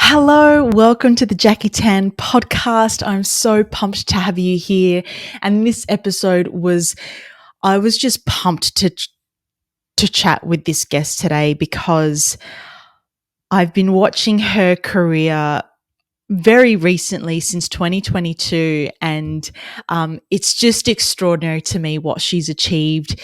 Hello, welcome to the Jackie Tan podcast. I'm so pumped to have you here. And this episode I was just pumped to chat with this guest today because I've been watching her career very recently since 2022, and it's just extraordinary to me what she's achieved.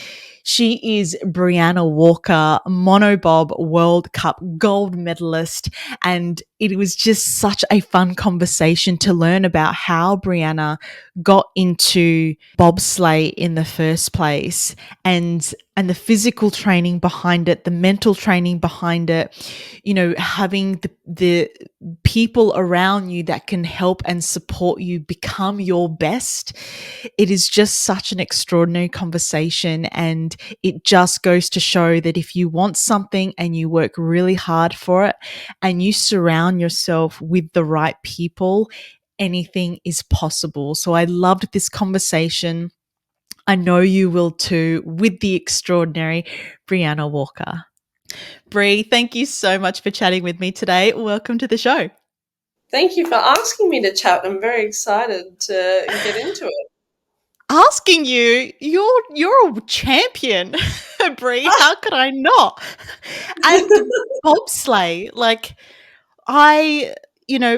She is Brianna Walker, monobob World Cup gold medalist, and it was just such a fun conversation to learn about how Brianna got into bobsleigh in the first place, and the physical training behind it, the mental training behind it, having the people around you that can help and support you become your best. It is just such an extraordinary conversation, and it just goes to show that if you want something and you work really hard for it and you surround yourself with the right people, anything is possible. So I loved this conversation. I know you will too, with the extraordinary Brianna Walker. Bree, thank you so much for chatting with me today. Welcome to the show. Thank you for asking me to chat. I'm very excited to get into it. Asking you, you're a champion, Bree. How could I not? And bobsleigh, I, you know,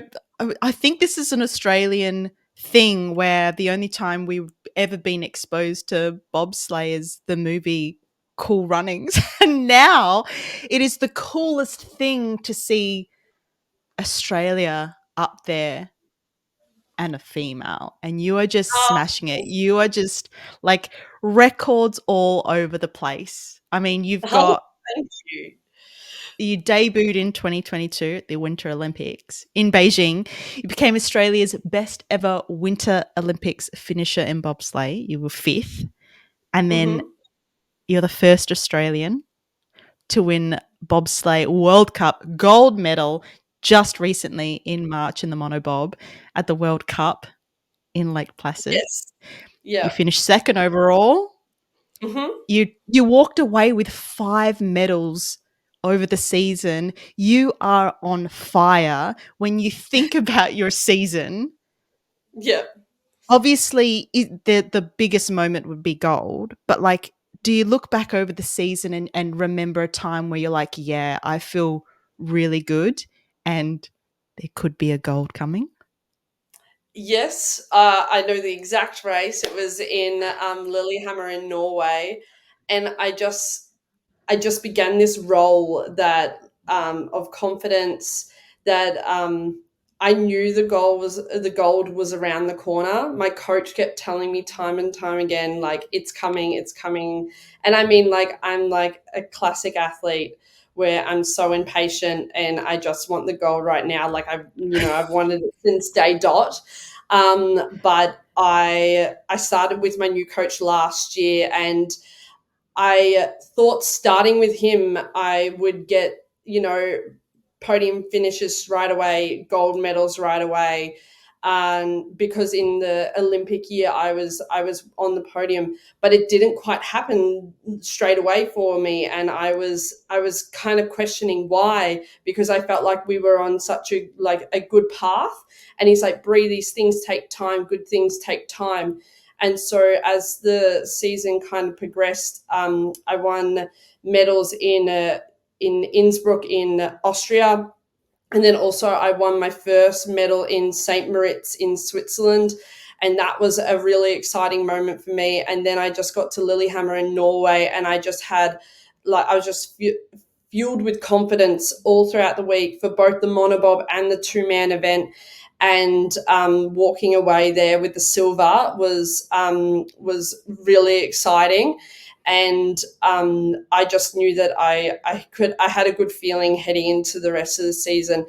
I think this is an Australian thing where the only time we've ever been exposed to bobsleigh is the movie Cool Runnings, and now it is the coolest thing to see Australia up there and a female, and you are just Oh, smashing it. You are just like records all over the place. I mean, oh, thank you. you debuted in 2022 at the Winter Olympics in Beijing. You became Australia's best ever Winter Olympics finisher in bobsleigh. You were fifth, and then Mm-hmm. you're the first Australian to win bobsleigh World Cup gold medal just recently in March in the monobob at the World Cup in Lake Placid. Yes. You Yeah. finished second overall. Mm-hmm. You walked away with 5 medals over the season. You are on fire. When you think about your season, Yeah. obviously the biggest moment would be gold, but do you look back over the season and remember a time where you're like, yeah, I feel really good and there could be a gold coming? Yes. I know the exact race. It was in Lillehammer in Norway, and I just began this role that of confidence that I knew the gold was around the corner. My coach kept telling me time and time again, like it's coming. And I mean, like I'm like a classic athlete where I'm so impatient and I just want the gold right now. Like I've wanted it since day dot. But I started with my new coach last year, and I thought starting with him, I would get, podium finishes right away, gold medals right away. Because in the Olympic year, I was on the podium, but it didn't quite happen straight away for me, and I was kind of questioning why, because I felt like we were on such a good path. And he's like, Bree, these things take time. Good things take time. And so as the season kind of progressed, I won medals in Innsbruck in Austria. And then also I won my first medal in St. Moritz in Switzerland. And that was a really exciting moment for me. And then I just got to Lillehammer in Norway, and I just had, I was just fueled with confidence all throughout the week for both the monobob and the two-man event. And walking away there with the silver was really exciting. And I just knew that I had a good feeling heading into the rest of the season.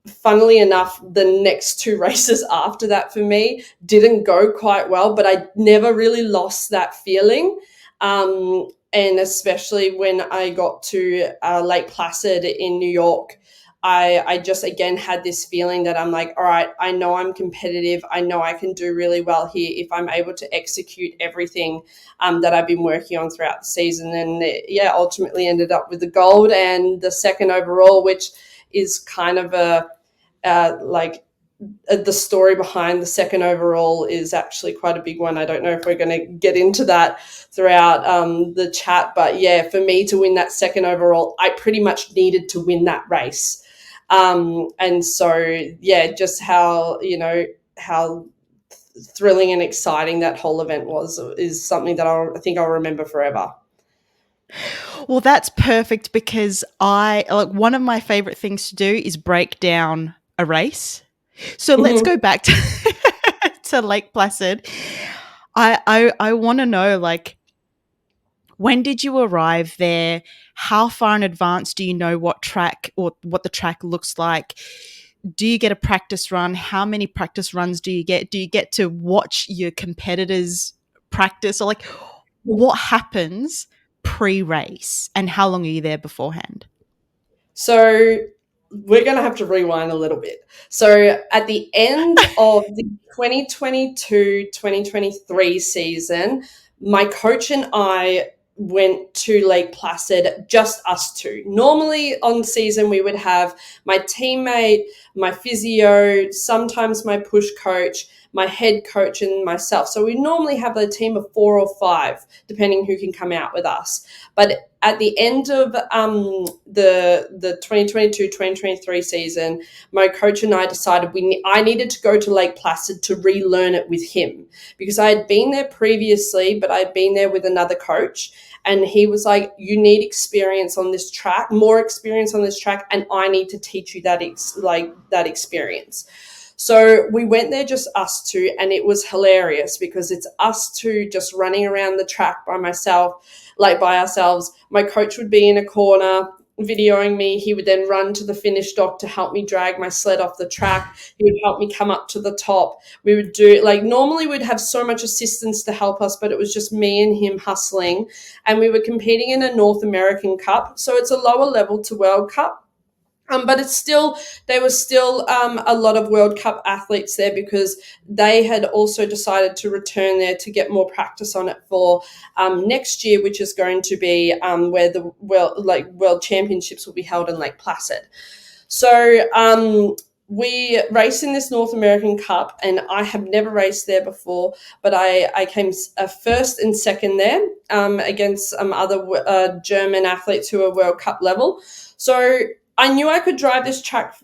Funnily enough, the next two races after that for me didn't go quite well, but I never really lost that feeling. And especially when I got to Lake Placid in New York, I just again had this feeling that I'm like, all right, I know I'm competitive. I know I can do really well here if I'm able to execute everything that I've been working on throughout the season. And yeah, ultimately ended up with the gold and the second overall, which is kind of like the story behind the second overall is actually quite a big one. I don't know if we're going to get into that throughout the chat, but yeah, for me to win that second overall, I pretty much needed to win that race. And so, yeah, just how, how thrilling and exciting that whole event was is something that I think I'll remember forever. Well, that's perfect because one of my favorite things to do is break down a race. So let's go back to to Lake Placid. I want to know, like, when did you arrive there? How far in advance do you know what track or what the track looks like? Do you get a practice run? How many practice runs do you get? Do you get to watch your competitors practice? Or like, what happens pre-race and how long are you there beforehand? So we're going to have to rewind a little bit. So at the end of the 2022-2023 season, my coach and I went to Lake Placid, just us two. Normally on season, we would have my teammate, my physio, sometimes my push coach, my head coach, and myself. So we normally have a team of 4 or 5, depending who can come out with us. But at the end of the 2022-2023 season, my coach and I decided I needed to go to Lake Placid to relearn it with him, because I had been there previously, but I'd been there with another coach. And he was like, you need experience on this track, more experience on this track, and I need to teach you that experience. So we went there, just us two, and it was hilarious because it's us two just running around the track by ourselves. My coach would be in a corner videoing me. He would then run to the finish dock to help me drag my sled off the track. He would help me come up to the top. We would do, normally we'd have so much assistance to help us, but it was just me and him hustling. And we were competing in a North American Cup. So it's a lower level to World Cup. But there was still a lot of World Cup athletes there because they had also decided to return there to get more practice on it for next year, which is going to be where the World Championships will be held in Lake Placid. So we raced in this North American Cup, and I have never raced there before, but I came first and second there against some other German athletes who are World Cup level. So I knew I could drive this track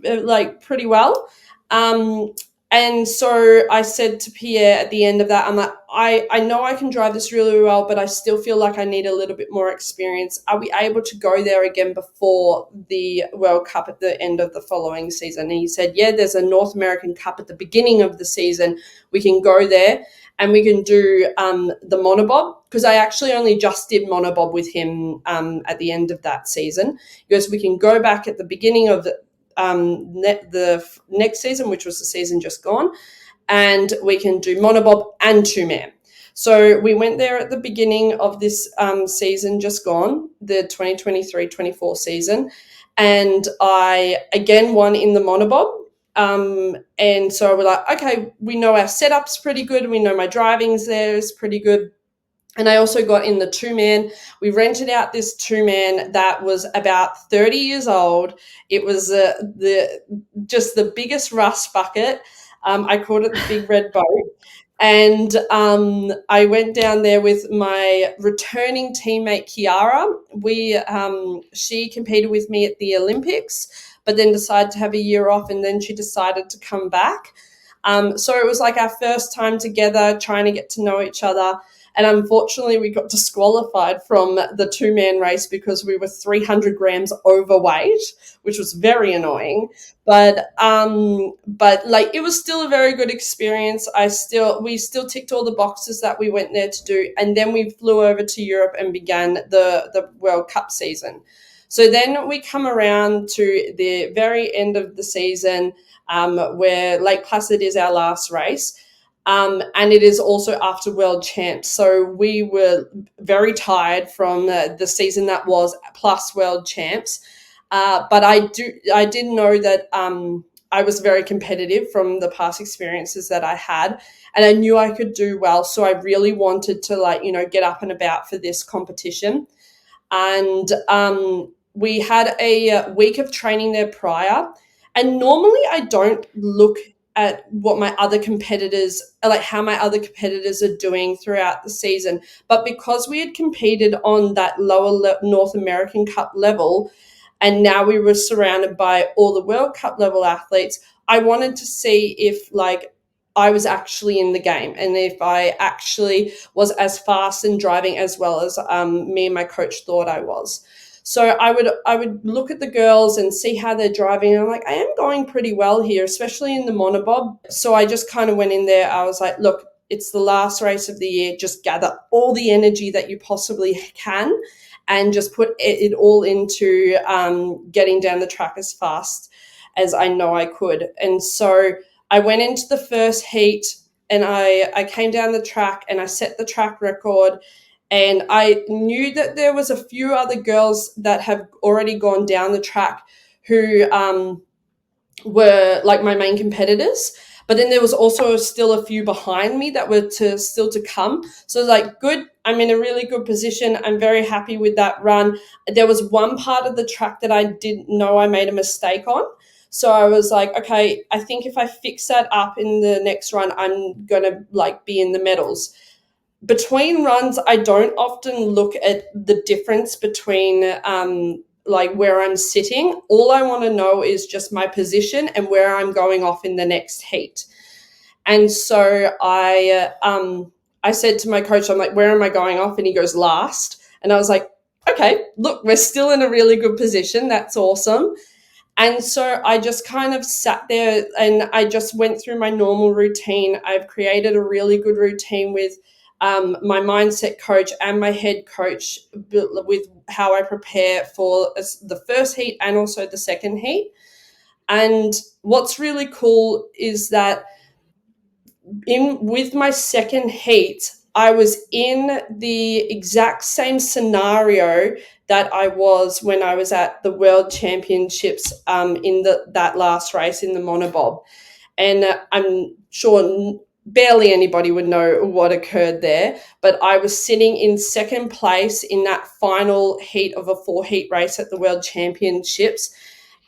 pretty well. And so I said to Pierre at the end of that, I'm like, I know I can drive this really well, but I still feel like I need a little bit more experience. Are we able to go there again before the World Cup at the end of the following season? And he said, yeah, there's a North American Cup at the beginning of the season. We can go there and we can do the monobob, because I actually only just did monobob with him at the end of that season. He goes, we can go back at the beginning of the next season, which was the season just gone, and we can do monobob and 2-man. So we went there at the beginning of this season just gone, the 2023-24 season, and I again won in the monobob. And so we're like, okay, we know our setup's pretty good. We know my driving's there is pretty good. And I also got in the 2-man. We rented out this 2-man that was about 30 years old. It was the biggest rust bucket. I called it the Big Red Boat. And I went down there with my returning teammate, Kiara. She competed with me at the Olympics, but then decided to have a year off, and then she decided to come back. So it was like our first time together, trying to get to know each other. And unfortunately, we got disqualified from the 2-man race because we were 300 grams overweight, which was very annoying. But it was still a very good experience. We still ticked all the boxes that we went there to do. And then we flew over to Europe and began the World Cup season. So then we come around to the very end of the season, where Lake Placid is our last race. And it is also after World Champs. So we were very tired from the season that was, plus World Champs. But I did know that I was very competitive from the past experiences that I had, and I knew I could do well. So I really wanted to get up and about for this competition. And we had a week of training there prior. And normally I don't look at what my other competitors, like how my other competitors are doing throughout the season. But because we had competed on that lower North American Cup level, and now we were surrounded by all the World Cup level athletes, I wanted to see if like I was actually in the game and if I actually was as fast and driving as well as me and my coach thought I was. So I would look at the girls and see how they're driving. And I'm like, I am going pretty well here, especially in the monobob. So I just kind of went in there. I was like, look, it's the last race of the year. Just gather all the energy that you possibly can and just put it all into getting down the track as fast as I know I could. And so I went into the first heat and I came down the track and I set the track record. And I knew that there was a few other girls that have already gone down the track who were like my main competitors. But then there was also still a few behind me that were still to come. So like, good, I'm in a really good position. I'm very happy with that run. There was one part of the track that I didn't know I made a mistake on. So I was like, okay, I think if I fix that up in the next run, I'm going to like be in the medals. Between runs, I don't often look at the difference between like where I'm sitting. All I want to know is just my position and where I'm going off in the next heat. And so I said to my coach, I'm like, where am I going off? And he goes, last. And I was like, okay, look, we're still in a really good position. That's awesome. And so I just kind of sat there and I just went through my normal routine. I've created a really good routine with my mindset coach and my head coach with how I prepare for the first heat and also the second heat. And what's really cool is that with my second heat, I was in the exact same scenario that I was when I was at the World Championships in that last race in the monobob. And I'm sure barely anybody would know what occurred there, but I was sitting in second place in that final heat of a 4-heat race at the World Championships.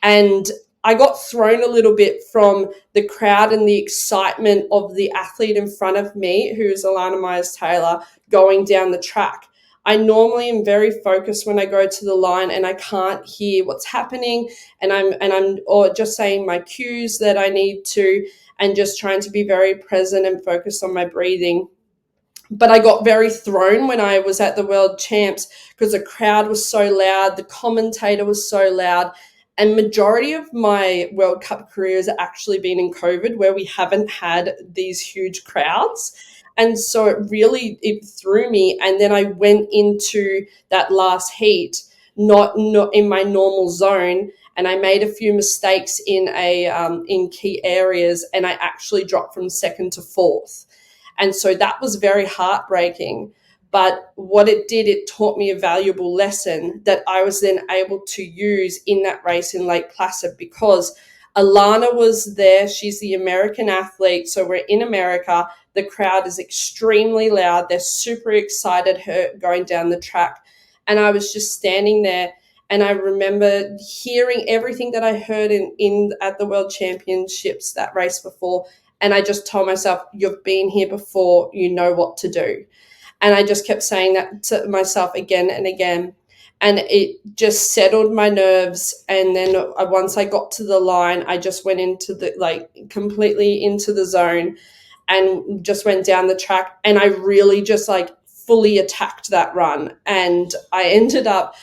And I got thrown a little bit from the crowd and the excitement of the athlete in front of me, who's Alana Myers-Taylor, going down the track. I normally am very focused when I go to the line and I can't hear what's happening, and I'm or just saying my cues that I need to, and just trying to be very present and focused on my breathing. But I got very thrown when I was at the World Champs because the crowd was so loud, the commentator was so loud, and majority of my World Cup career has actually been in COVID, where we haven't had these huge crowds. And so it threw me. And then I went into that last heat, not in my normal zone. And I made a few mistakes in key areas, and I actually dropped from second to fourth. And so that was very heartbreaking. But what it did, it taught me a valuable lesson that I was then able to use in that race in Lake Placid, because Alana was there. She's the American athlete. So we're in America. The crowd is extremely loud. They're super excited her going down the track. And I was just standing there. And I remember hearing everything that I heard in at the World Championships, that race before. And I just told myself, you've been here before, you know what to do. And I just kept saying that to myself again and again. And it just settled my nerves. And then once I got to the line, I just went into completely into the zone and just went down the track. And I really just fully attacked that run. And I ended up,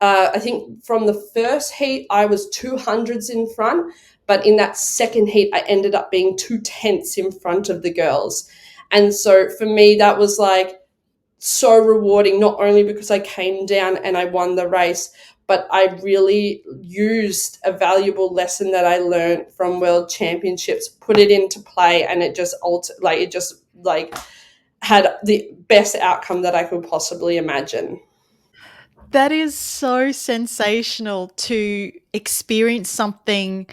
I think from the first heat, I was 200s in front. But in that second heat, I ended up being 2/10 in front of the girls. And so for me, that was so rewarding, not only because I came down and I won the race, but I really used a valuable lesson that I learned from World Championships, put it into play, and it just had the best outcome that I could possibly imagine. That is so sensational to experience something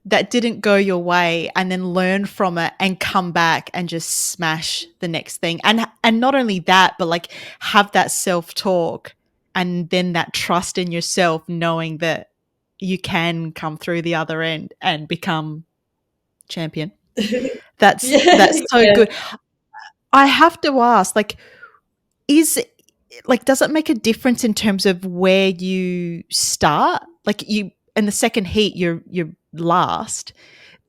that didn't go your way and then learn from it and come back and just smash the next thing. And not only that, but have that self-talk and then that trust in yourself, knowing that you can come through the other end and become champion. That's Yeah, so yeah. good. I have to ask, like, is like, does it make a difference in terms of where you start? Like, you in the second heat, you're last.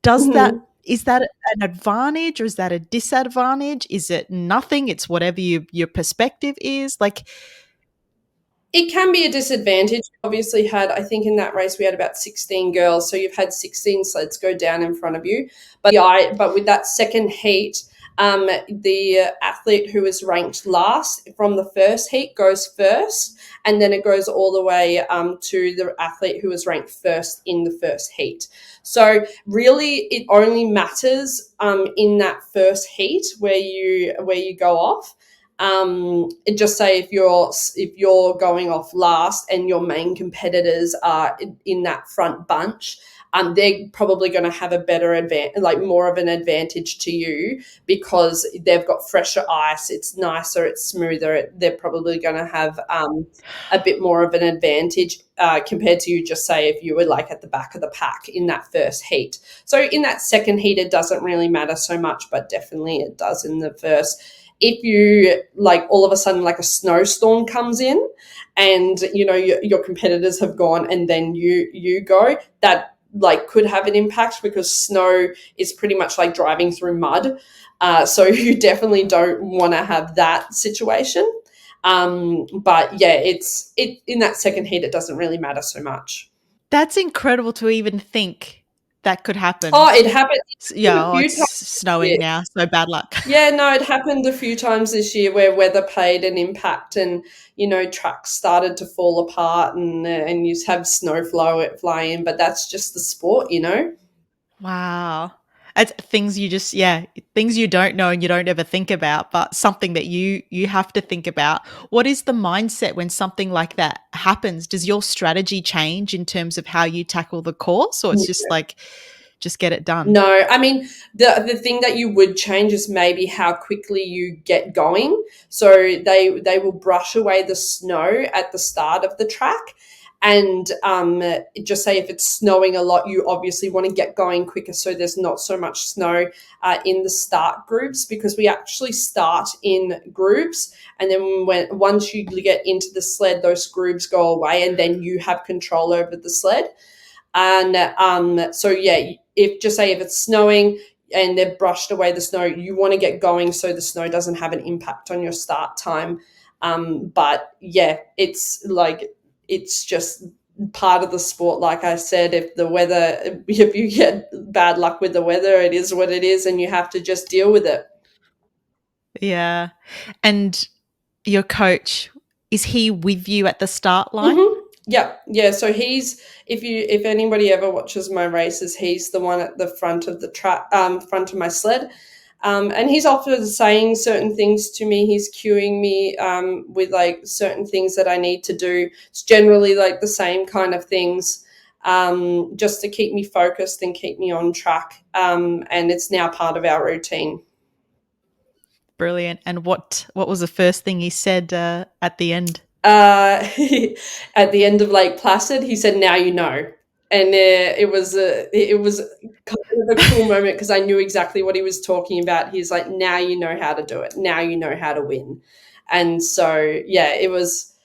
Does that Mhm. is that an advantage or is that a disadvantage? Is it nothing? It's whatever your perspective is? Like, It can be a disadvantage. Obviously, I think in that race we had about 16 girls, so you've had 16 sleds go down in front of you. But with that second heat, the athlete who was ranked last from the first heat goes first, and then it goes all the way to the athlete who was ranked first in the first heat. So really, it only matters in that first heat where you go off. Just say if you're going off last and your main competitors are in that front bunch, they're probably going to have a better advantage, like more of an advantage to you because they've got fresher ice. It's nicer, it's smoother. They're probably going to have a bit more of an advantage compared to you. Just say if you were like at the back of the pack in that first heat. So in that second heat, it doesn't really matter so much, but definitely it does in the first. If you like all of a sudden like a snowstorm comes in and your competitors have gone and then you go, that like could have an impact because snow is pretty much like driving through mud, so you definitely don't want to have that situation. But yeah, it in that second heat it doesn't really matter so much. that's incredible to even think that could happen. Oh, it happened Yeah, a oh, few it's times this snowing year. now, so bad luck. Yeah, no, it happened a few times this year where weather played an impact, and tracks started to fall apart, and you have snow fly in. But that's just the sport. Wow. It's things you just yeah, things you don't know and you don't ever think about, but something that you have to think about. What is the mindset when something like that happens? Does your strategy change in terms of how you tackle the course, or it's just like, just get it done? No, I mean the thing that you would change is maybe how quickly you get going. So they will brush away the snow at the start of the track, and just say if it's snowing a lot, you obviously want to get going quicker so there's not so much snow in the start groups because we actually start in groups, and then once you get into the sled, those groups go away, and then you have control over the sled. And so yeah, if just say if it's snowing and they've brushed away the snow, you want to get going so the snow doesn't have an impact on your start time. But yeah, it's just part of the sport. Like I said, if you get bad luck with the weather, it is what it is, and you have to just deal with it. Yeah. And your coach, is he with you at the start line? Yeah, yeah. So if anybody ever watches my races, he's the one at the front of the track, front of my sled, and he's often saying certain things to me. He's cueing me with like certain things that I need to do. It's generally like the same kind of things, just to keep me focused and keep me on track. And it's now part of our routine. Brilliant. And what was the first thing he said at the end? uh, at the end of Lake Placid, he said, "Now you know," and it was kind of a cool moment because I knew exactly what he was talking about. He's like, "Now you know how to do it. Now you know how to win," and so yeah, it was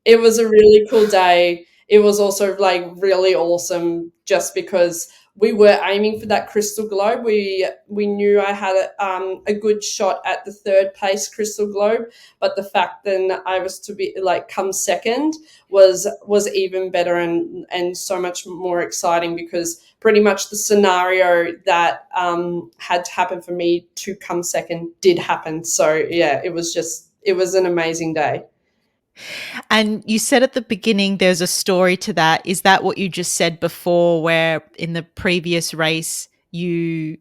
a really cool day. It was also like really awesome just because we were aiming for that crystal globe. We knew I had a good shot at the third place crystal globe, but the fact then I was to be like come second was even better and so much more exciting because pretty much the scenario that had to happen for me to come second did happen. So yeah, it was an amazing day. And you said at the beginning there's a story to that. Is that what you just said before, where in the previous race you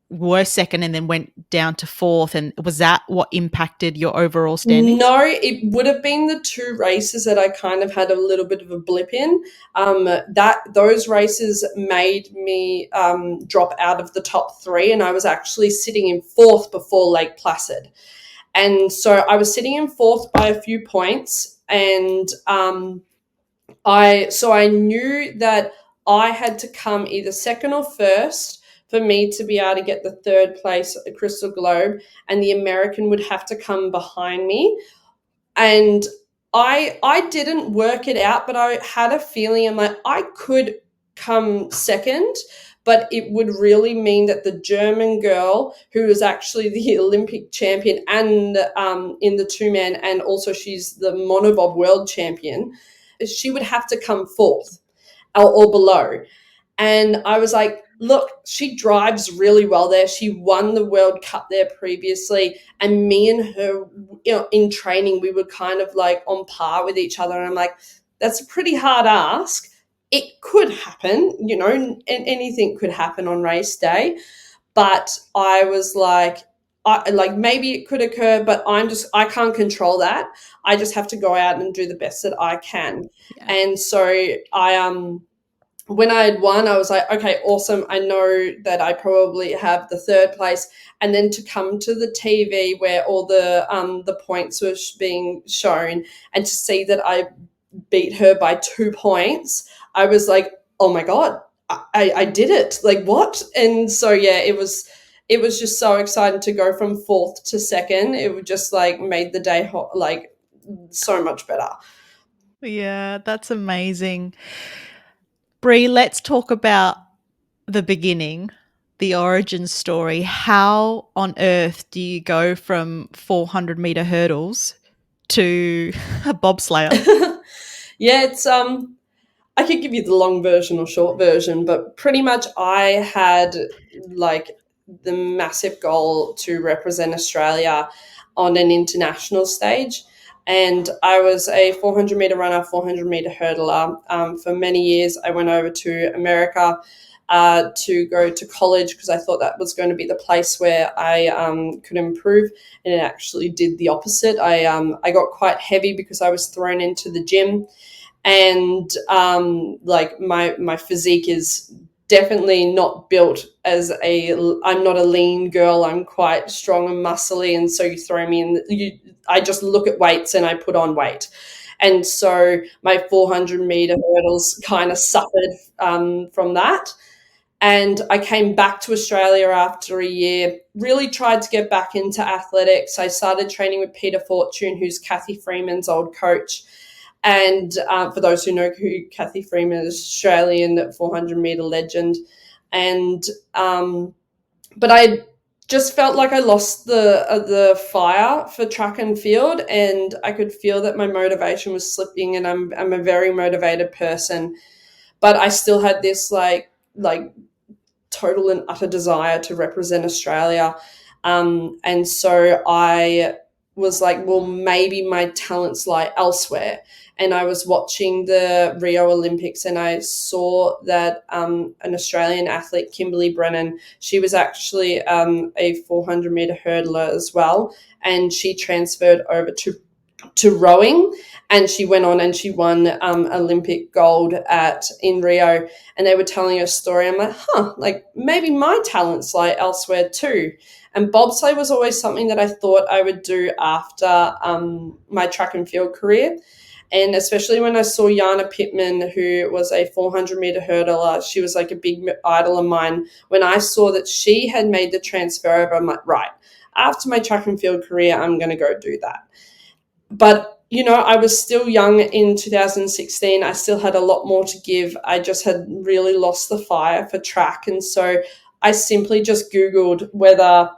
were second and then went down to fourth? And was that what impacted your overall standings? No, it would have been the two races that I kind of had a little bit of a blip in. That those races made me drop out of the top three, and I was actually sitting in fourth before Lake Placid, and so I was sitting in fourth by a few points, and I knew that I had to come either second or first for me to be able to get the third place at the Crystal Globe, and the American would have to come behind me. And I didn't work it out, but I had a feeling I'm like, I could come second, but it would really mean that the German girl, who is actually the Olympic champion and in the two-man, and also she's the monobob world champion, she would have to come fourth or below. And I was like, look, she drives really well there. She won the World Cup there previously. And me and her, in training, we were kind of like on par with each other. And I'm like, that's a pretty hard ask. It could happen, and anything could happen on race day. But I was like, maybe it could occur, but I can't control that. I just have to go out and do the best that I can. Yeah. And so when I had won, I was like, okay, awesome. I know that I probably have the third place. And then to come to the TV where all the points were being shown, and to see that I beat her by 2 points, I was like, oh my God, I did it. Like, what? And so, yeah, it was just so exciting to go from fourth to second. It would just like made the day like so much better. Yeah, that's amazing. Bree, let's talk about the beginning, the origin story. How on earth do you go from 400-meter hurdles to a bobslayer? Yeah, it's I could give you the long version or short version, but pretty much I had like the massive goal to represent Australia on an international stage. And I was a 400-meter runner, 400-meter hurdler. For many years, I went over to America to go to college because I thought that was going to be the place where I could improve. And it actually did the opposite. I got quite heavy because I was thrown into the gym, and like my physique is definitely not built as I'm not a lean girl. I'm quite strong and muscly, and so you throw me in, I just look at weights and I put on weight. And so my 400-meter hurdles kind of suffered from that. And I came back to Australia after a year, really tried to get back into athletics. I started training with Peter Fortune, who's Kathy Freeman's old coach. And for those who know who Kathy Freeman is, Australian 400-meter legend. And but I just felt like I lost the fire for track and field, and I could feel that my motivation was slipping. And I'm a very motivated person, but I still had this like total and utter desire to represent Australia. And so I was like, well, maybe my talents lie elsewhere. And I was watching the Rio Olympics, and I saw that an Australian athlete, Kimberly Brennan, she was actually a 400-meter hurdler as well. And she transferred over to rowing, and she went on and she won Olympic gold in Rio. And they were telling her story. I'm like, like maybe my talents lie elsewhere too. And bobsleigh was always something that I thought I would do after my track and field career. And especially when I saw Jana Pittman, who was a 400-meter hurdler, she was like a big idol of mine. When I saw that she had made the transfer over, I'm like, right, after my track and field career, I'm going to go do that. But I was still young in 2016. I still had a lot more to give. I just had really lost the fire for track. And so I simply just Googled whether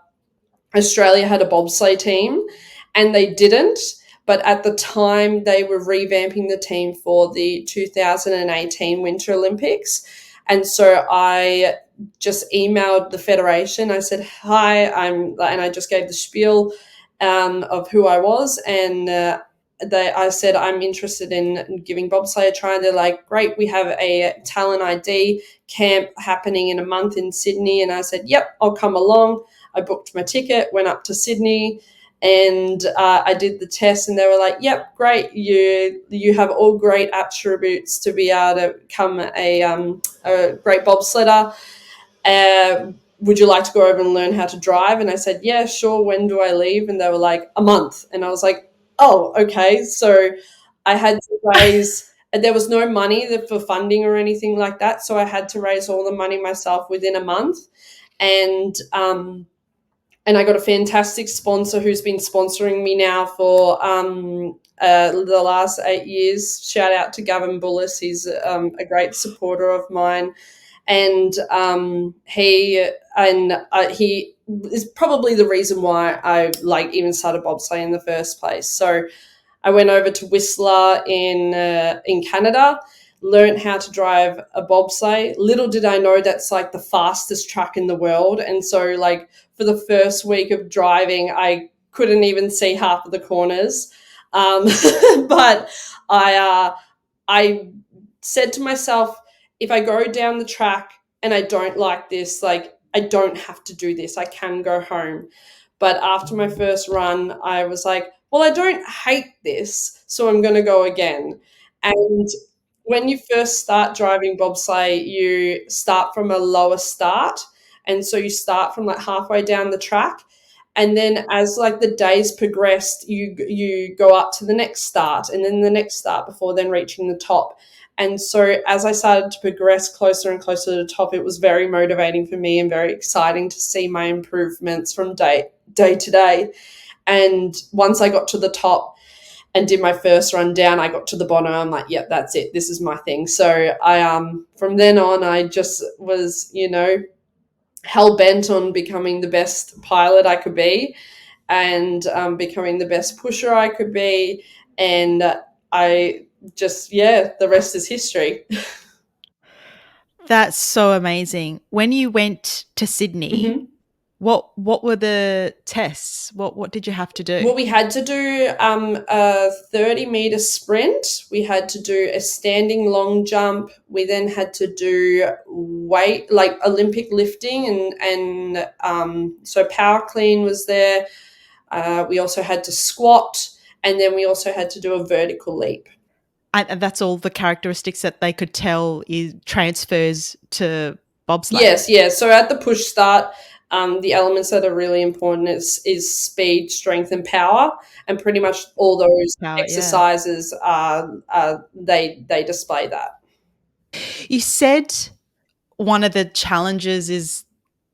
Australia had a bobsleigh team, and they didn't. But at the time, they were revamping the team for the 2018 Winter Olympics. And so I just emailed the federation. I said, hi, and I just gave the spiel of who I was. And I said, I'm interested in giving bobsleigh a try. And they're like, great, we have a talent ID camp happening in a month in Sydney. And I said, yep, I'll come along. I booked my ticket, went up to Sydney, and I did the test, and they were like, yep, great, you have all great attributes to be able to become a great bobsledder. Would you like to go over and learn how to drive? And I said, yeah, sure. When do I leave? And they were like, a month. And I was like, oh, okay. So I had to raise there was no money for funding or anything like that. So I had to raise all the money myself within a month. And I got a fantastic sponsor who's been sponsoring me now for the last 8 years. Shout out to Gavin Bullis. He's a great supporter of mine. And he is probably the reason why I even started bobsleigh in the first place. So I went over to Whistler in Canada, learned how to drive a bobsleigh. Little did I know that's like the fastest track in the world. And so like for the first week of driving, I couldn't even see half of the corners. But I said to myself, if I go down the track and I don't like this, like I don't have to do this. I can go home. But after my first run, I was like, well, I don't hate this, so I'm going to go again. And when you first start driving bobsleigh, you start from a lower start. And so you start from like halfway down the track. And then as like the days progressed, you go up to the next start and then the next start before then reaching the top. And so as I started to progress closer and closer to the top, it was very motivating for me and very exciting to see my improvements from day to day. And once I got to the top and did my first run down, I got to the bottom. I'm like, yep, that's it. This is my thing. So I from then on, I just was, hell bent on becoming the best pilot I could be and becoming the best pusher I could be. And the rest is history. That's so amazing. When you went to Sydney, Mm-hmm. what were the tests? What did you have to do? Well, we had to do a 30-meter sprint. We had to do a standing long jump. We then had to do weight, like Olympic lifting, and so power clean was there. We also had to squat, and then we also had to do a vertical leap. And that's all the characteristics that they could tell is transfers to bobsleigh. Yes, yeah. So at the push start, the elements that are really important is speed, strength, and power, and pretty much all those Power, yeah. exercises they display that. You said one of the challenges is,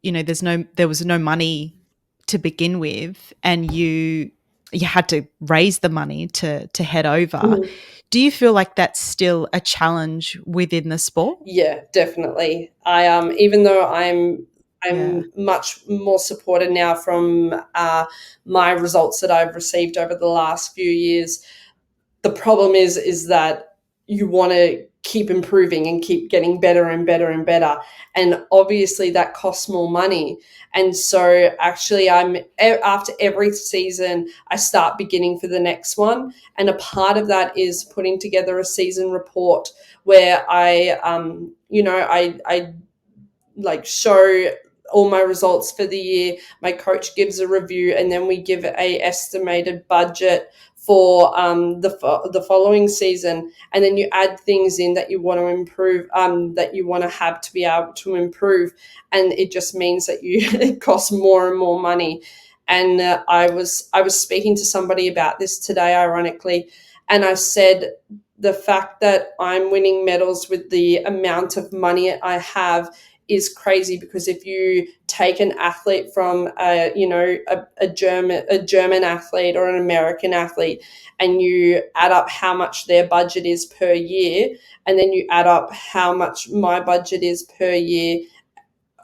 there was no money to begin with, and you had to raise the money to head over. Mhm. Do you feel like that's still a challenge within the sport? Yeah, definitely. I even though Yeah. I'm much more supported now from my results that I've received over the last few years. The problem is that you want to keep improving and keep getting better and better and better, and obviously that costs more money. And so actually after every season I start beginning for the next one, and a part of that is putting together a season report where I like show all my results for the year. My coach gives a review, and then we give a estimated budget for the following season. And then you add things in that you want to improve, that you want to have to be able to improve, and it just means that it costs more and more money. And I was speaking to somebody about this today, ironically, and I said the fact that I'm winning medals with the amount of money I have is crazy, because if you take an athlete from a German athlete or an American athlete, and you add up how much their budget is per year, and then you add up how much my budget is per year,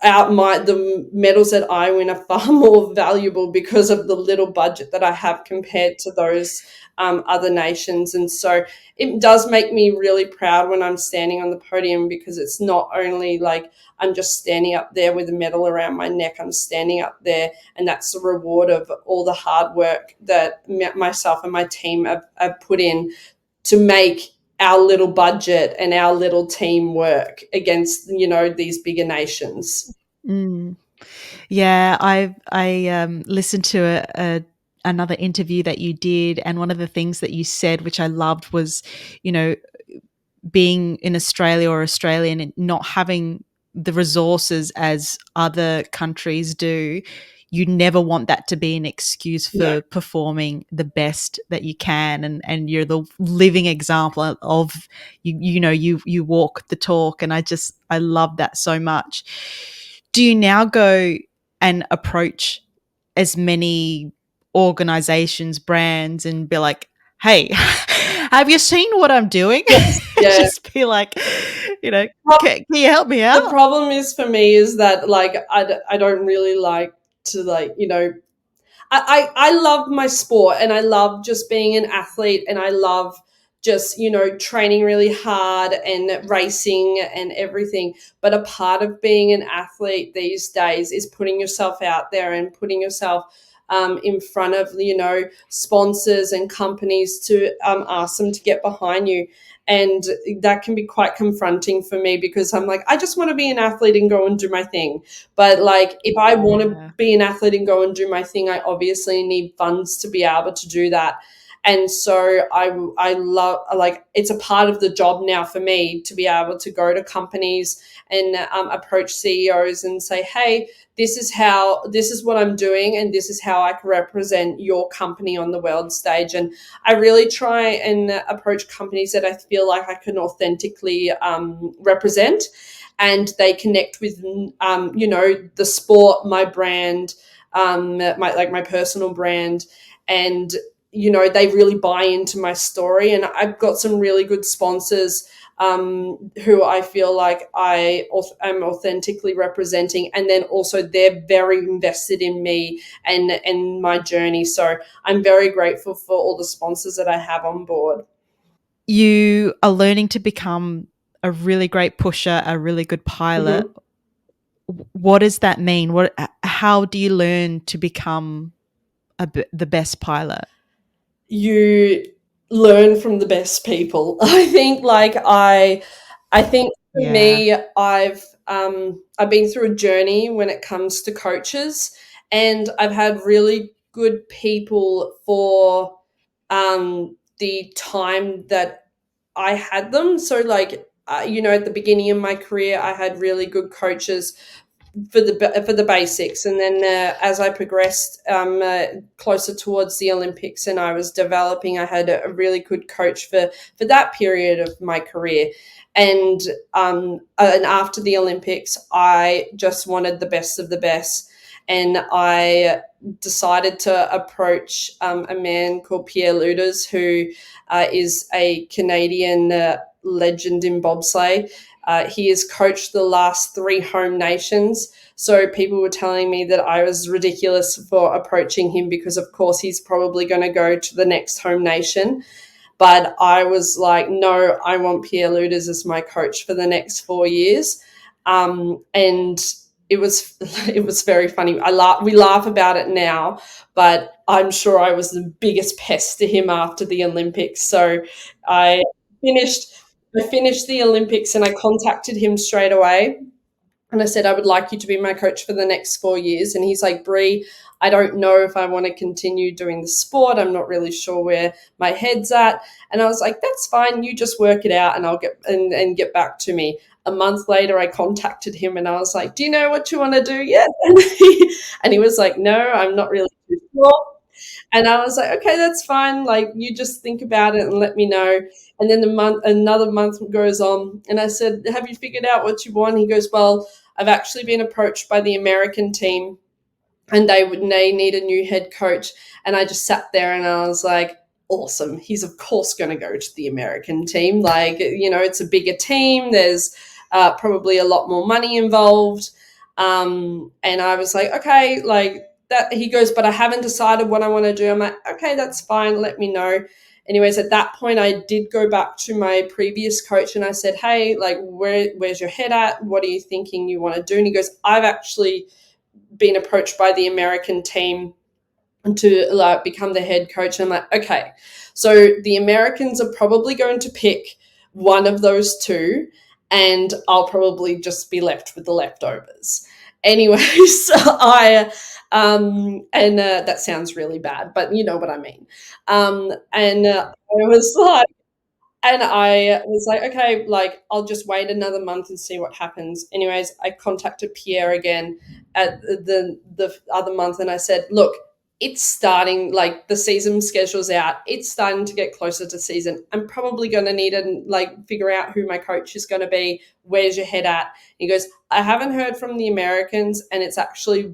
the medals that I win are far more valuable because of the little budget that I have compared to those other nations. And so it does make me really proud when I'm standing on the podium, because it's not only like I'm just standing up there with a medal around my neck. I'm standing up there, and that's the reward of all the hard work that myself and my team have put in to make our little budget and our little team work against these bigger nations. Mm. Yeah, I listened to another interview that you did, and one of the things that you said, which I loved, was, you know, being in Australia or Australian and not having the resources as other countries do. you never want that to be an excuse No. for performing the best that you can, and you're the living example of you walk the talk, and I love that so much. Do you now go and approach as many organizations, brands, and be like, hey, have you seen what I'm doing? Yes. Yeah. Just be like, Prob- can you help me The out? problem is for me is that like I don't really like to like, I love my sport and I love just being an athlete and I love just, training really hard and racing and everything. But a part of being an athlete these days is putting yourself out there and putting yourself in front of, sponsors and companies to ask them to get behind you. And that can be quite confronting for me because I'm like, I just want to be an athlete and go and do my thing. But like, if I want to Yeah. be an athlete and go and do my thing, I obviously need funds to be able to do that. And so I love, like, it's a part of the job now for me to be able to go to companies and approach CEOs and say, hey, this is what I'm doing, and this is how I can represent your company on the world stage. And I really try and approach companies that I feel like I can authentically represent, and they connect with the sport, my brand, my personal brand, and they really buy into my story. And I've got some really good sponsors who I feel like I am authentically representing, and then also they're very invested in me and my journey. So I'm very grateful for all the sponsors that I have on board. You are learning to become a really great pusher, a really good pilot. Mm-hmm. What does that mean? How do you learn to become the best pilot? You learn from the best people. I think for Yeah. me, I've been through a journey when it comes to coaches, and I've had really good people for the time that I had them. So like at the beginning of my career, I had really good coaches for the basics, and then as I progressed closer towards the Olympics and I was developing, I had a really good coach for that period of my career. And after the Olympics, I just wanted the best of the best, and I decided to approach a man called Pierre Luders, who is a Canadian legend in bobsleigh. He has coached the last three home nations. So people were telling me that I was ridiculous for approaching him because, of course, he's probably going to go to the next home nation. But I was like, no, I want Pierre Luders as my coach for the next 4 years. And it was it was very funny. We laugh about it now, but I'm sure I was the biggest pest to him after the Olympics. So I finished I finished the Olympics and I contacted him straight away. And I said, I would like you to be my coach for the next 4 years. And he's like, Bree, I don't know if I want to continue doing the sport. I'm not really sure where my head's at. And I was like, that's fine. You just work it out and I'll and get back to me. A month later, I contacted him and I was like, do you know what you want to do yet? And he was like, no, I'm not really too sure. And I was like, okay, that's fine. Like, you just think about it and let me know. And then another month goes on. And I said, have you figured out what you want? He goes, well, I've actually been approached by the American team and they need a new head coach. And I just sat there and I was like, awesome. He's of course going to go to the American team. Like, it's a bigger team. There's probably a lot more money involved. And I was like, okay, like that. He goes, but I haven't decided what I want to do. I'm like, okay, that's fine. Let me know. Anyways, at that point, I did go back to my previous coach and I said, hey, like, where's your head at? What are you thinking you want to do? And he goes, I've actually been approached by the American team to like become the head coach. And I'm like, okay, so the Americans are probably going to pick one of those two, and I'll probably just be left with the leftovers. Anyways, that sounds really bad, but you know what I mean. I was like, And I was like, okay, like I'll just wait another month and see what happens. Anyways, I contacted Pierre again at the other month, and I said, look, it's starting, like the season schedule's out. It's starting to get closer to season. I'm probably going to need to like figure out who my coach is going to be. Where's your head at? He goes, I haven't heard from the Americans, and it's actually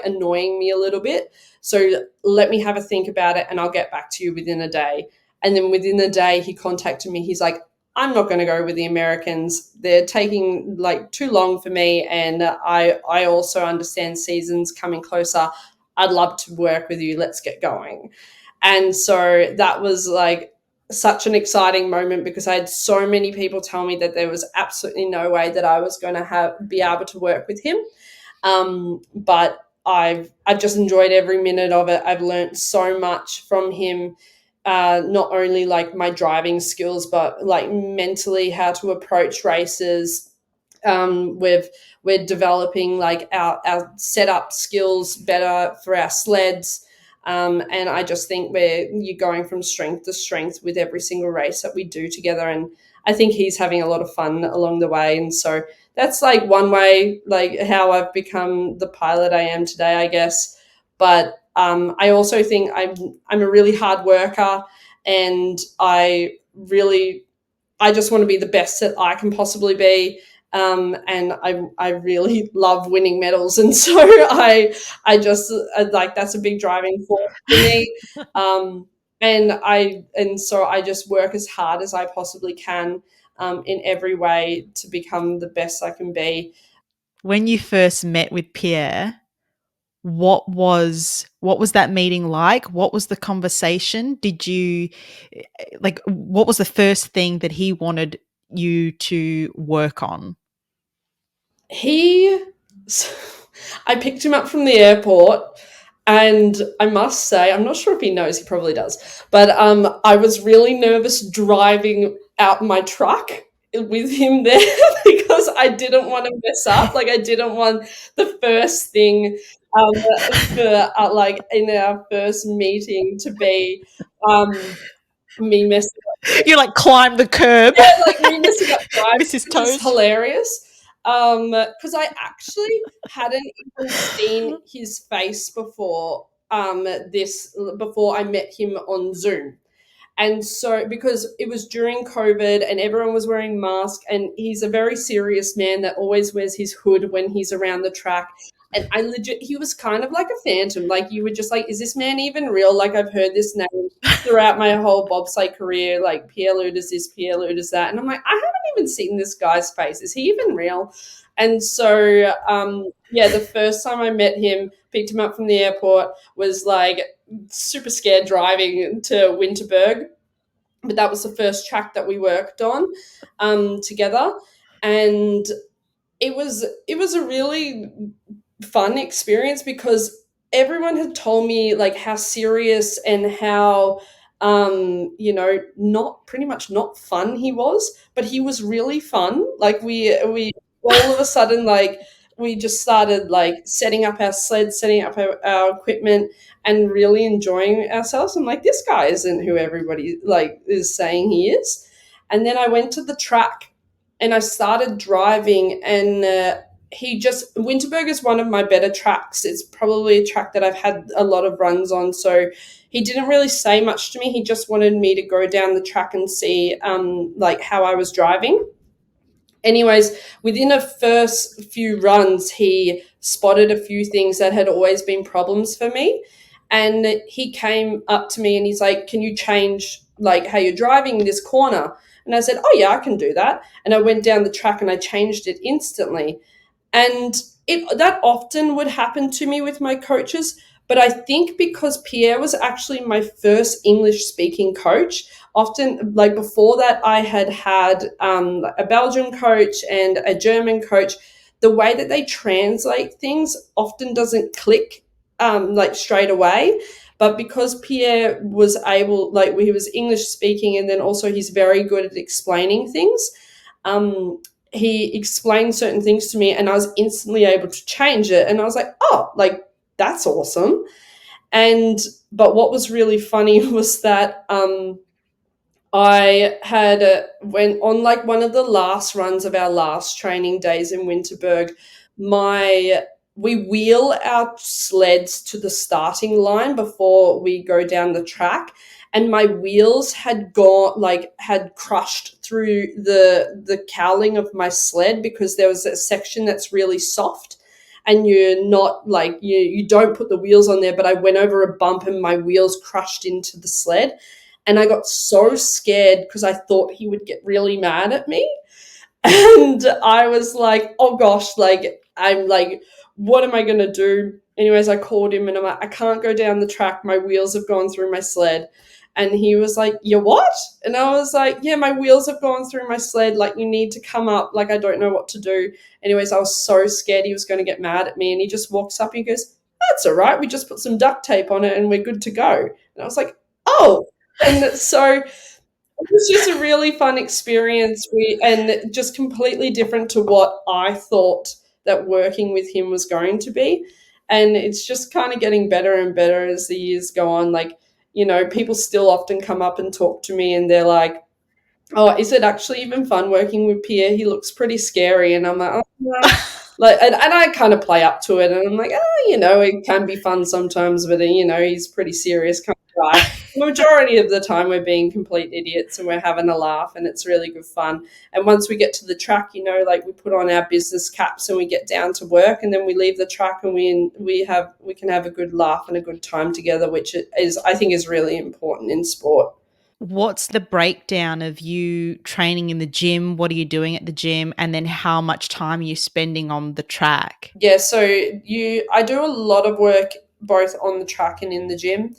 annoying me a little bit. So let me have a think about it, and I'll get back to you within a day. And then within the day, he contacted me. He's like, I'm not going to go with the Americans. They're taking like too long for me. And I also understand seasons coming closer. I'd love to work with you. Let's get going. And so that was like such an exciting moment because I had so many people tell me that there was absolutely no way that I was going to be able to work with him. But I've just enjoyed every minute of it. I've learned so much from him, not only like my driving skills, but like mentally how to approach races. We're developing like our setup skills better for our sleds. And I just think you're going from strength to strength with every single race that we do together. And I think he's having a lot of fun along the way. And so that's like one way, like how I've become the pilot I am today, I guess. But I also think I'm a really hard worker, and I just want to be the best that I can possibly be. And I really love winning medals, and so I just like that's a big driving force for me. And so I just work as hard as I possibly can in every way to become the best I can be. When you first met with Pierre, what was that meeting like? What was the conversation? Did you like what was the first thing that he wanted you to work on? He, I picked him up from the airport, and I must say, I'm not sure if he knows, he probably does, but I was really nervous driving out my truck with him there because I didn't want to mess up. Like, I didn't want the first thing for like in our first meeting to be me messing You like climb the curb. yeah, like me messing up driving, Miss his which is toes. hilarious. Because I actually hadn't even seen his face before before I met him on Zoom. And so, because it was during COVID and everyone was wearing masks, and he's a very serious man that always wears his hood when he's around the track. And he was kind of like a phantom. Like, you were just like, is this man even real? Like, I've heard this name throughout my whole bobsleigh career. Like, Pierre Luder's this, Pierre Luder's that. And I'm like, I haven't even seen this guy's face. Is he even real? And so, yeah, the first time I met him, picked him up from the airport, was like super scared driving to Winterberg. But that was the first track that we worked on together. And it was a really fun experience because everyone had told me like how serious and how not pretty much not fun he was, but he was really fun. Like we all of a sudden, like we just started like setting up our sleds, setting up our equipment, and really enjoying ourselves. I'm like, this guy isn't who everybody like is saying he is. And then I went to the track and I started driving, and Winterberg is one of my better tracks. It's probably a track that I've had a lot of runs on. So he didn't really say much to me. He just wanted me to go down the track and see like how I was driving. Anyways, within the first few runs, he spotted a few things that had always been problems for me. And he came up to me and he's like, can you change like how you're driving this corner? And I said, oh yeah, I can do that. And I went down the track and I changed it instantly. And that often would happen to me with my coaches. But I think because Pierre was actually my first English speaking coach, often like before that, I had a Belgian coach and a German coach. The way that they translate things often doesn't click like straight away. But because Pierre was able, like he was English speaking, and then also he's very good at explaining things. He explained certain things to me and I was instantly able to change it. And I was like, oh, like that's awesome. But what was really funny was that I had went on like one of the last runs of our last training days in Winterberg. My we wheel our sleds to the starting line before we go down the track, and my wheels had crushed through the cowling of my sled because there was a section that's really soft, and you're not like you don't put the wheels on there, but I went over a bump and my wheels crushed into the sled, and I got so scared because I thought he would get really mad at me. And I was like, oh gosh, like, I'm like, what am I going to do? Anyways, I called him and I'm like, I can't go down the track. My wheels have gone through my sled. And he was like, you what? And I was like, yeah, my wheels have gone through my sled. Like, you need to come up. Like, I don't know what to do. Anyways, I was so scared he was going to get mad at me. And he just walks up and he goes, that's all right. We just put some duct tape on it and we're good to go. And I was like, oh. And so it was just a really fun experience. And just completely different to what I thought that working with him was going to be. And it's just kind of getting better and better as the years go on. Like, people still often come up and talk to me and they're like, oh, is it actually even fun working with Pierre? He looks pretty scary. And I'm like, oh, no. Like, and I kind of play up to it, and I'm like, it can be fun sometimes, but he's pretty serious kind of guy. The majority of the time, we're being complete idiots and we're having a laugh, and it's really good fun. And once we get to the track, like we put on our business caps and we get down to work, and then we leave the track and we can have a good laugh and a good time together, which is I think is really important in sport. What's the breakdown of you training in the gym? What are you doing at the gym? And then how much time are you spending on the track? Yeah, so I do a lot of work both on the track and in the gym.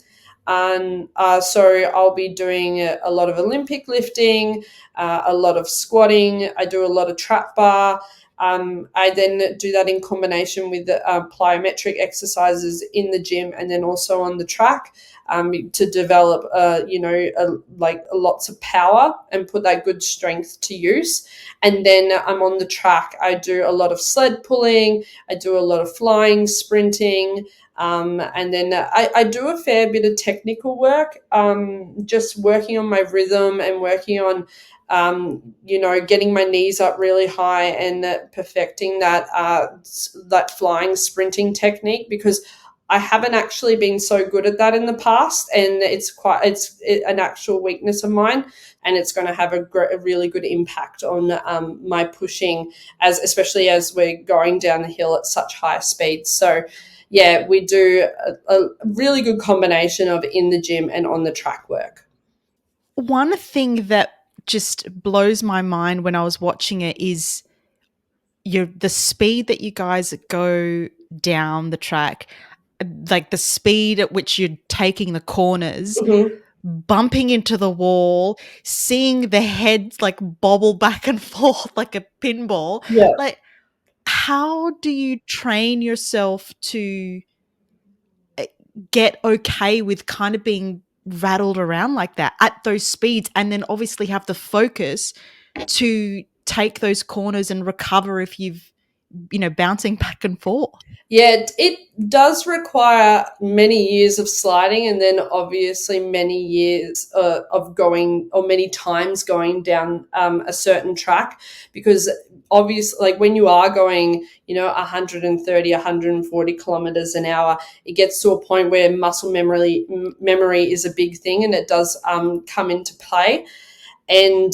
And so I'll be doing a lot of Olympic lifting, a lot of squatting. I do a lot of trap bar. I then do that in combination with plyometric exercises in the gym and then also on the track, to develop, lots of power and put that good strength to use. And then I'm on the track. I do a lot of sled pulling. I do a lot of flying, sprinting. And then I do a fair bit of technical work, just working on my rhythm and working on, getting my knees up really high and perfecting that flying sprinting technique, because I haven't actually been so good at that in the past, and it's an actual weakness of mine, and it's going to have a really good impact on my pushing, especially as we're going down the hill at such high speeds. So yeah, we do a really good combination of in the gym and on the track work. One thing that just blows my mind when I was watching it is the speed that you guys go down the track, like the speed at which you're taking the corners, Mhm. bumping into the wall, seeing the heads like bobble back and forth like a pinball. Yeah. Like, how do you train yourself to get okay with kind of being rattled around like that at those speeds, and then obviously have the focus to take those corners and recover if you've bouncing back and forth? Yeah, it does require many years of sliding, and then obviously many years of going, or many times going down a certain track, because obviously, like when you are going, 130, 140 kilometers an hour, it gets to a point where muscle memory is a big thing, and it does come into play. And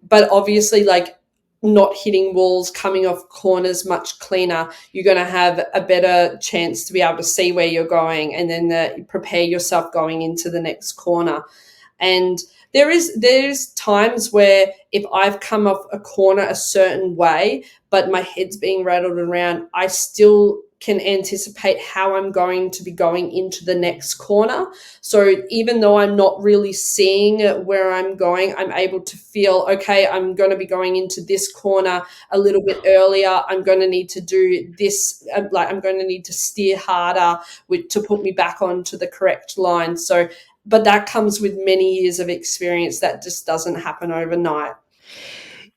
but obviously, like, not hitting walls, coming off corners much cleaner, you're going to have a better chance to be able to see where you're going, and then prepare yourself going into the next corner. And there's times where if I've come off a corner a certain way, but my head's being rattled around, I still can anticipate how I'm going to be going into the next corner. So even though I'm not really seeing where I'm going, I'm able to feel, okay, I'm going to be going into this corner a little bit earlier. I'm going to need to do this, I'm going to need to steer harder to put me back onto the correct line. So, but that comes with many years of experience. That just doesn't happen overnight.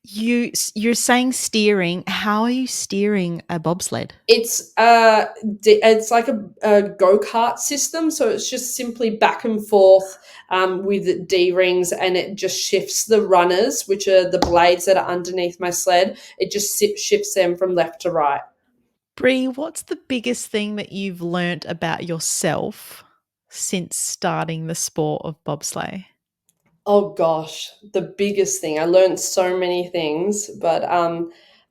You're saying steering. How are you steering a bobsled? It's like a go-kart system, so it's just simply back and forth with D rings, and it just shifts the runners, which are the blades that are underneath my sled. It just shifts them from left to right. Bree, what's the biggest thing that you've learnt about yourself since starting the sport of bobsleigh? Oh gosh, the biggest thing. I learned so many things, but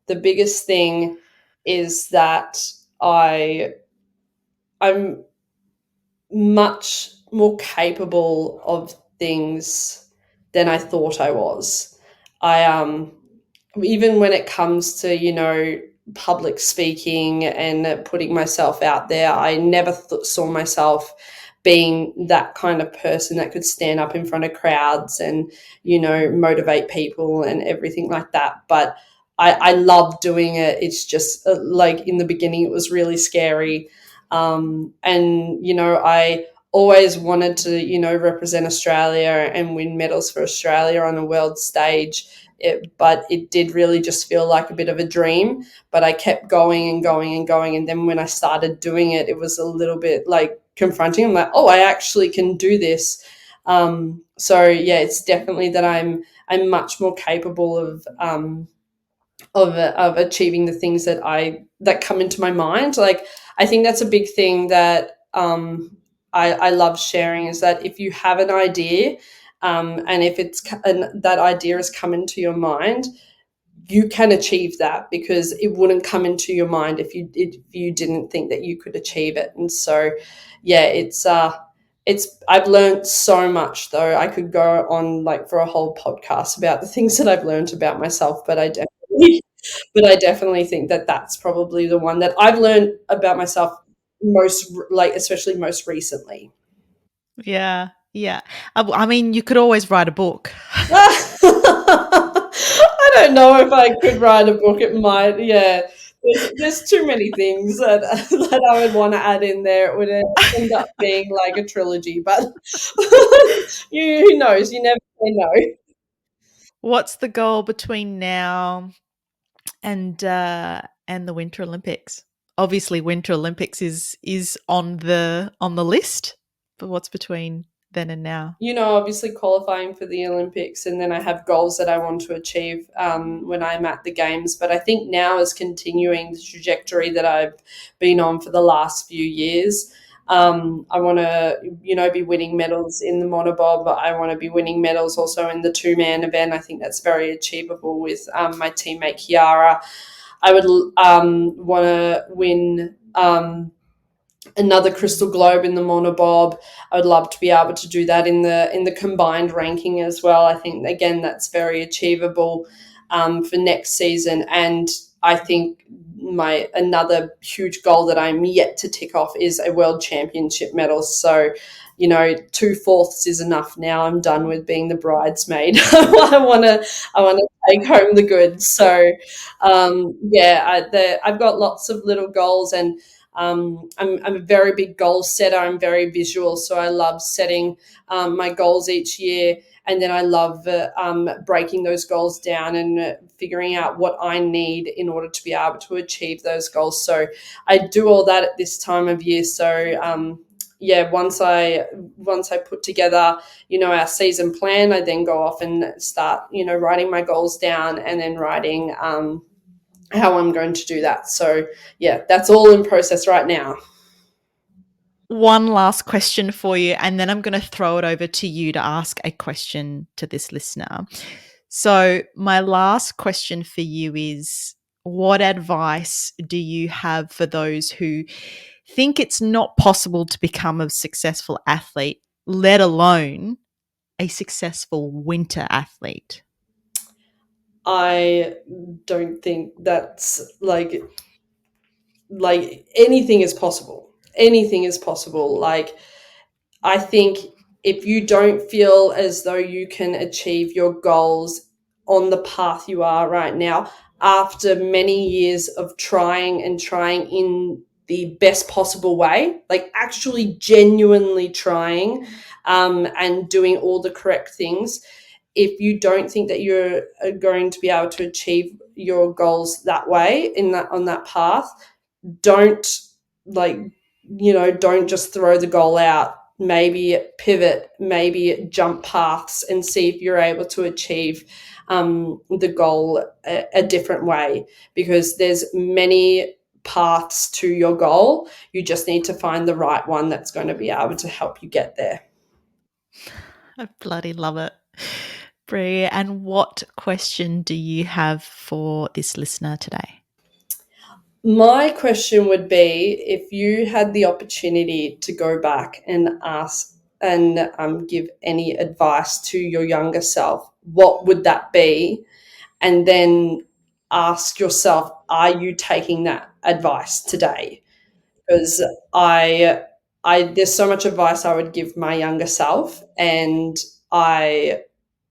the biggest thing is that I I'm much more capable of things than I thought I was. I Even when it comes to, public speaking and putting myself out there, I never saw myself being that kind of person that could stand up in front of crowds and, motivate people and everything like that. But I love doing it. It's just like in the beginning, it was really scary. And, I always wanted to, represent Australia and win medals for Australia on a world stage. But it did really just feel like a bit of a dream. But I kept going and going and going. And then when I started doing it, it was a little bit like confronting. I'm like, oh, I actually can do this. So yeah, it's definitely that I'm much more capable of achieving the things that come into my mind. Like, I think that's a big thing that I love sharing, is that if you have an idea, and if that idea has come into your mind, you can achieve that, because it wouldn't come into your mind if you didn't think that you could achieve it. And so yeah, it's I've learned so much, though. I could go on like for a whole podcast about the things that I've learned about myself, but I definitely think that that's probably the one that I've learned about myself most, like, especially most recently. Yeah, yeah. I mean, you could always write a book. I don't know if I could write a book. It might, yeah. There's too many things that that I would want to add in there. It would end up being like a trilogy, but who knows? You never say no. What's the goal between now and the Winter Olympics? Obviously, Winter Olympics is on the list, but what's between then and now? Obviously qualifying for the Olympics, and then I have goals that I want to achieve when I'm at the games. But I think now is continuing the trajectory that I've been on for the last few years. I want to, be winning medals in the monobob. I want to be winning medals also in the two-man event. I think that's very achievable with my teammate Kiara. I would want to win another crystal globe in the monobob. I would love to be able to do that in the combined ranking as well. I think again that's very achievable for next season. And I think my another huge goal that I'm yet to tick off is a world championship medal. So, 2/4 is enough now. I'm done with being the bridesmaid. I want to take home the goods. So, yeah, I've got lots of little goals, and I'm a very big goal setter. I'm very visual, so I love setting my goals each year, and then I love breaking those goals down and figuring out what I need in order to be able to achieve those goals. So I do all that at this time of year. So yeah, once I put together, our season plan, I then go off and start, writing my goals down, and then writing how I'm going to do that. So yeah, that's all in process right now. One last question for you, and then I'm going to throw it over to you to ask a question to this listener. So, my last question for you is, what advice do you have for those who think it's not possible to become a successful athlete, let alone a successful winter athlete? I don't think that's like anything is possible. Anything is possible. Like, I think if you don't feel as though you can achieve your goals on the path you are right now, after many years of trying and trying in the best possible way, like actually genuinely trying and doing all the correct things, if you don't think that you're going to be able to achieve your goals that way, on that path, don't don't just throw the goal out. Maybe pivot, maybe jump paths and see if you're able to achieve the goal a different way, because there's many paths to your goal. You just need to find the right one that's going to be able to help you get there. I bloody love it. Bree, and what question do you have for this listener today? My question would be, if you had the opportunity to go back and ask and give any advice to your younger self, what would that be? And then ask yourself, are you taking that advice today? Because there's so much advice I would give my younger self,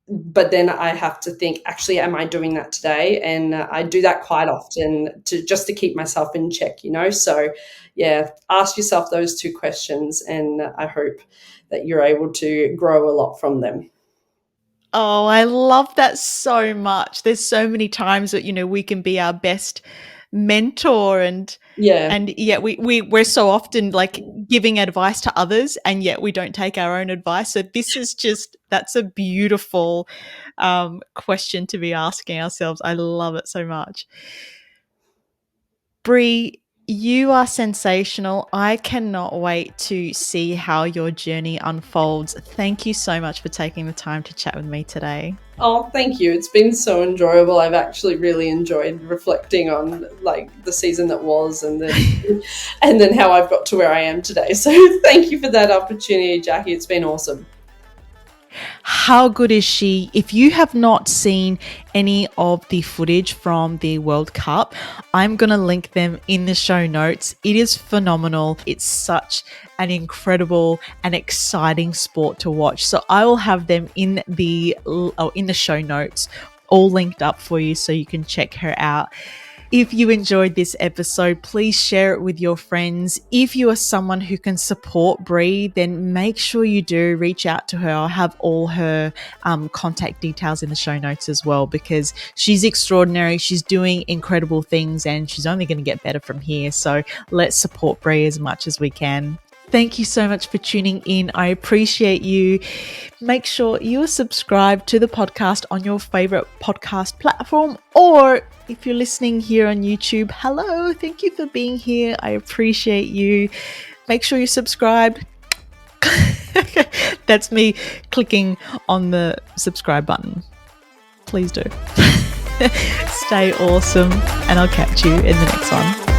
but then I have to think, actually, am I doing that today? And I do that quite often to keep myself in check, So, yeah, ask yourself those two questions, and I hope that you're able to grow a lot from them. Oh, I love that so much. There's so many times that, we can be our best mentor and Yeah. yet we're so often like giving advice to others, and yet we don't take our own advice. So that's a beautiful question to be asking ourselves. I love it so much. Bree, you are sensational. I cannot wait to see how your journey unfolds. Thank you so much for taking the time to chat with me today. Oh, thank you. It's been so enjoyable. I've actually really enjoyed reflecting on the season that was, and then how I've got to where I am today. So thank you for that opportunity, Jackie. It's been awesome. How good is she? If you have not seen any of the footage from the World Cup, I'm going to link them in the show notes. It is phenomenal. It's such an incredible and exciting sport to watch. So I will have them in the show notes, all linked up for you so you can check her out. If you enjoyed this episode, please share it with your friends. If you are someone who can support Bree, then make sure you do reach out to her. I'll have all her contact details in the show notes as well, because she's extraordinary. She's doing incredible things, and she's only going to get better from here. So let's support Bree as much as we can. Thank you so much for tuning in. I appreciate you. Make sure you are subscribed to the podcast on your favorite podcast platform, or if you're listening here on YouTube, hello, thank you for being here. I appreciate you. Make sure you subscribe. That's me clicking on the subscribe button. Please do. Stay awesome, and I'll catch you in the next one.